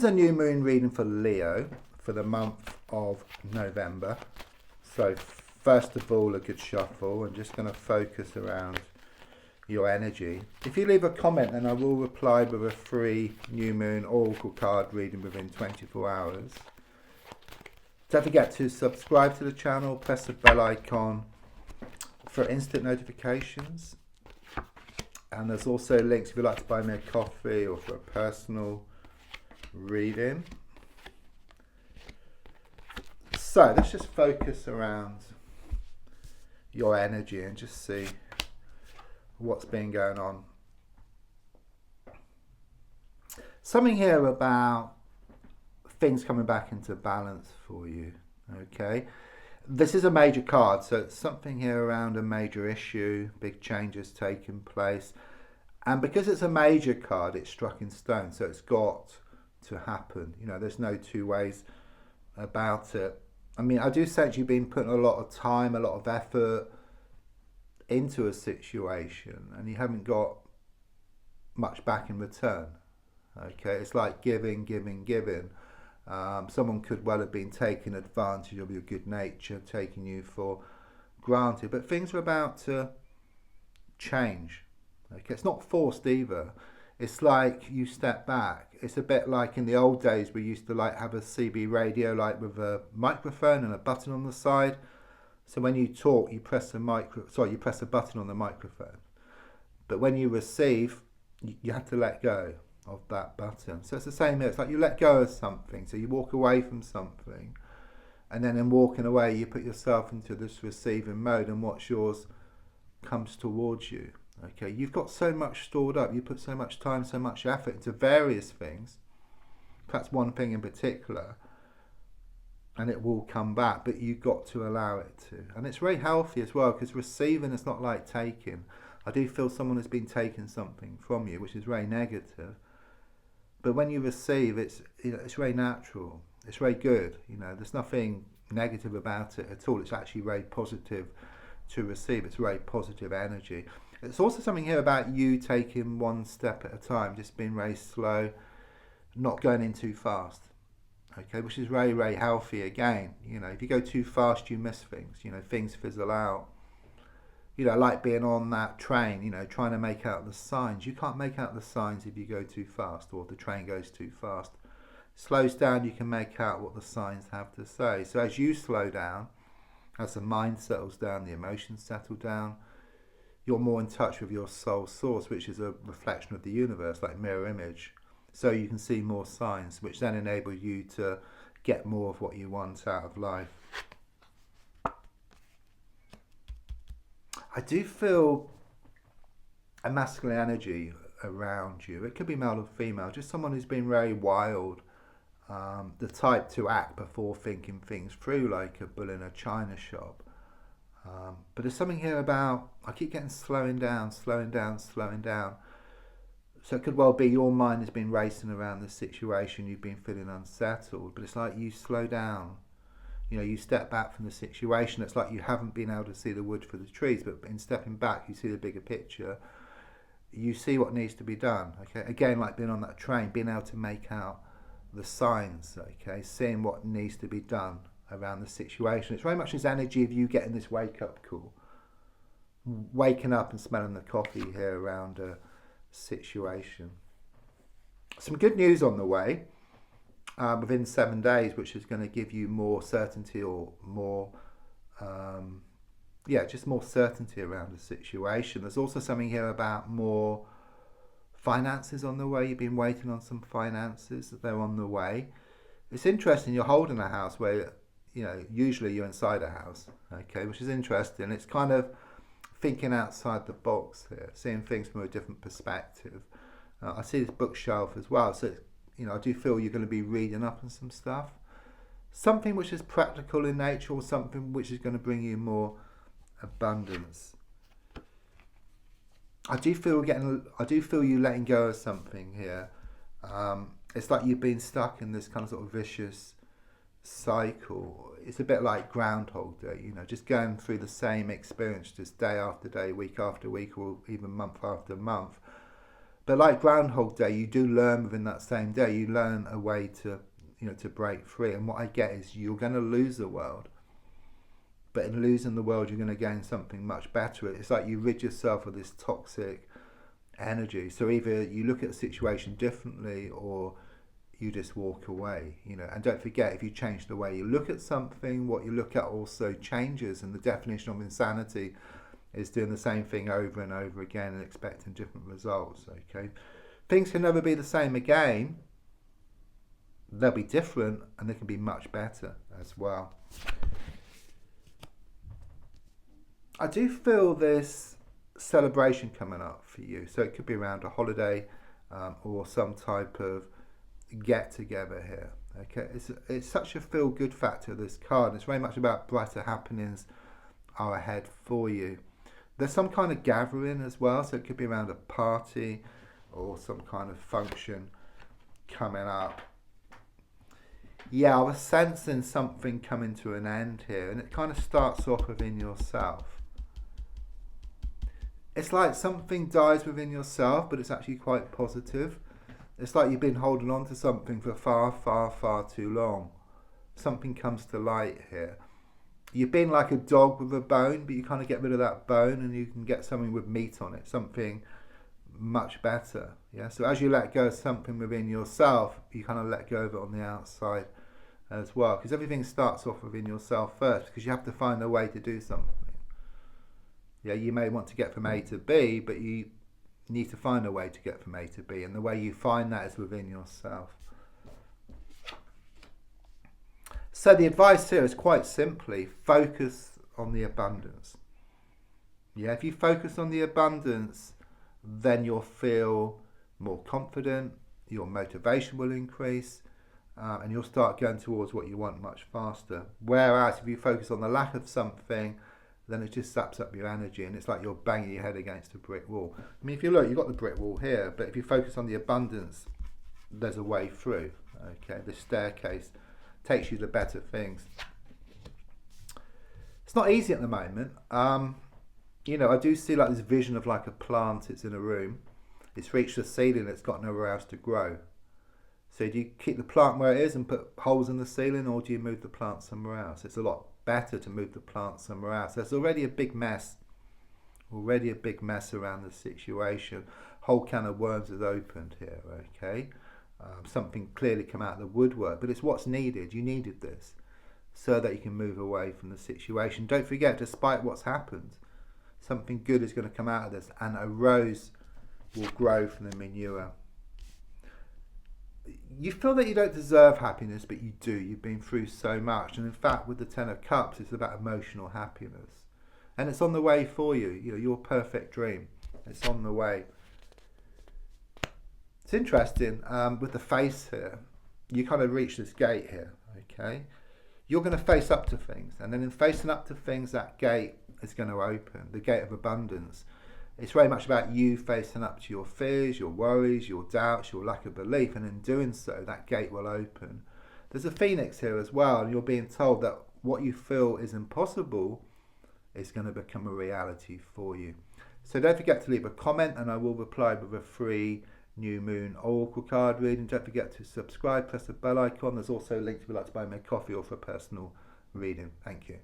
This is a new moon reading for Leo for the month of November. So first of all, a good shuffle. I'm just going to focus around your energy. If you leave a comment, then I will reply with a free new moon oracle card reading within 24 hours. Don't forget to subscribe to the channel, press the bell icon for instant notifications. And there's also links if you'd like to buy me a coffee or for a personal reading. So let's just focus around your energy and just see what's been going on. Something here about things coming back into balance for you. Okay, this is a major card, so it's something here around a major issue, big changes taking place, and because it's a major card, it's struck in stone, so it's got to happen. You know, there's no two ways about it. I mean, I do sense you've been putting a lot of time, a lot of effort into a situation, and you haven't got much back in return. Okay, it's like giving. Someone could well have been taking advantage of your good nature, taking you for granted, but things are about to change. Okay, it's not forced either. It's like you step back. It's a bit like in the old days we used to like have a CB radio like with a microphone and a button on the side. So when you talk, you press you press a button on the microphone. But when you receive, you have to let go of that button. So it's the same here. It's like you let go of something. So you walk away from something, and then in walking away, you put yourself into this receiving mode, and what's yours comes towards you. Okay, you've got so much stored up. You put so much time, so much effort into various things. Perhaps one thing in particular, and it will come back, but you've got to allow it to. And it's very healthy as well, because receiving is not like taking. I do feel someone has been taking something from you, which is very negative. But when you receive, it's very natural. It's very good. You know, there's nothing negative about it at all. It's actually very positive to receive. It's very positive energy. It's also something here about you taking one step at a time, just being very slow, not going in too fast. Okay, which is very, very healthy again. You know, if you go too fast, you miss things. You know, things fizzle out. You know, like being on that train, you know, trying to make out the signs. You can't make out the signs if you go too fast or the train goes too fast. Slows down, you can make out what the signs have to say. So as you slow down, as the mind settles down, the emotions settle down, you're more in touch with your soul source, which is a reflection of the universe, like mirror image. So you can see more signs, which then enable you to get more of what you want out of life. I do feel a masculine energy around you. It could be male or female, just someone who's been very wild, the type to act before thinking things through, like a bull in a china shop. But there's something here about, I keep getting slowing down. So it could well be your mind has been racing around the situation, you've been feeling unsettled, but it's like you slow down. You know, you step back from the situation. It's like you haven't been able to see the wood for the trees, but in stepping back, you see the bigger picture. You see what needs to be done. Okay, again, like being on that train, being able to make out the signs. Okay, seeing what needs to be done around the situation. It's very much this energy of you getting this wake-up call, waking up and smelling the coffee here around a situation. Some good news on the way. Within 7 days, which is going to give you more certainty or more, just more certainty around the situation. There's also something here about more finances on the way. You've been waiting on some finances, they're on the way. It's interesting, you're holding a house where, you know, usually you're inside a house, okay, which is interesting. It's kind of thinking outside the box here, seeing things from a different perspective. I see this bookshelf as well, so you know, I do feel you're going to be reading up on some stuff. Something which is practical in nature, or something which is going to bring you more abundance. I do feel you letting go of something here. It's like you've been stuck in this kind of sort of vicious cycle. It's a bit like Groundhog Day, you know, just going through the same experience, just day after day, week after week, or even month after month. But like Groundhog Day, you do learn within that same day. You learn a way to, to break free. And what I get is you're going to lose the world. But in losing the world, you're going to gain something much better. It's like you rid yourself of this toxic energy. So either you look at the situation differently or you just walk away, And don't forget, if you change the way you look at something, what you look at also changes. And the definition of insanity is doing the same thing over and over again and expecting different results, okay? Things can never be the same again. They'll be different and they can be much better as well. I do feel this celebration coming up for you. So it could be around a holiday or some type of get together here. Okay, it's such a feel good factor, this card. It's very much about brighter happenings are ahead for you. There's some kind of gathering as well, so it could be around a party or some kind of function coming up. Yeah, I was sensing something coming to an end here, and it kind of starts off within yourself. It's like something dies within yourself, but it's actually quite positive. It's like you've been holding on to something for far, far, far too long. Something comes to light here. You've been like a dog with a bone, but you kind of get rid of that bone and you can get something with meat on it, something much better. Yeah. So as you let go of something within yourself, you kind of let go of it on the outside as well, because everything starts off within yourself first, because you have to find a way to do something. Yeah, you may want to get from A to B, but you need to find a way to get from A to B, and the way you find that is within yourself. So the advice here is quite simply, focus on the abundance. Yeah, if you focus on the abundance, then you'll feel more confident, your motivation will increase, and you'll start going towards what you want much faster. Whereas if you focus on the lack of something, then it just saps up your energy, and it's like you're banging your head against a brick wall. I mean, if you look, you've got the brick wall here, but if you focus on the abundance, there's a way through. Okay, the staircase takes you to better things. It's not easy at the moment. I do see like this vision of like a plant. It's in a room. It's reached the ceiling. It's got nowhere else to grow. So do you keep the plant where it is and put holes in the ceiling, or do you move the plant somewhere else? It's a lot better to move the plant somewhere else. There's already a big mess. Around the situation. Whole can of worms is opened here. Okay. Something clearly come out of the woodwork, but it's what's needed. You needed this so that you can move away from the situation. Don't forget, despite what's happened, something good is going to come out of this, and a rose will grow from the manure. You feel that you don't deserve happiness, but you do. You've been through so much, and in fact with the Ten of Cups, it's about emotional happiness, and it's on the way for you. Your perfect dream, it's on the way. It's interesting, with the face here, you kind of reach this gate here, okay? You're going to face up to things, and then in facing up to things, that gate is going to open, the gate of abundance. It's very much about you facing up to your fears, your worries, your doubts, your lack of belief, and in doing so, that gate will open. There's a phoenix here as well, and you're being told that what you feel is impossible is going to become a reality for you. So don't forget to leave a comment, and I will reply with a free New Moon Oracle card reading. Don't forget to subscribe, press the bell icon. There's also a link if you'd like to buy me a coffee or for a personal reading. Thank you.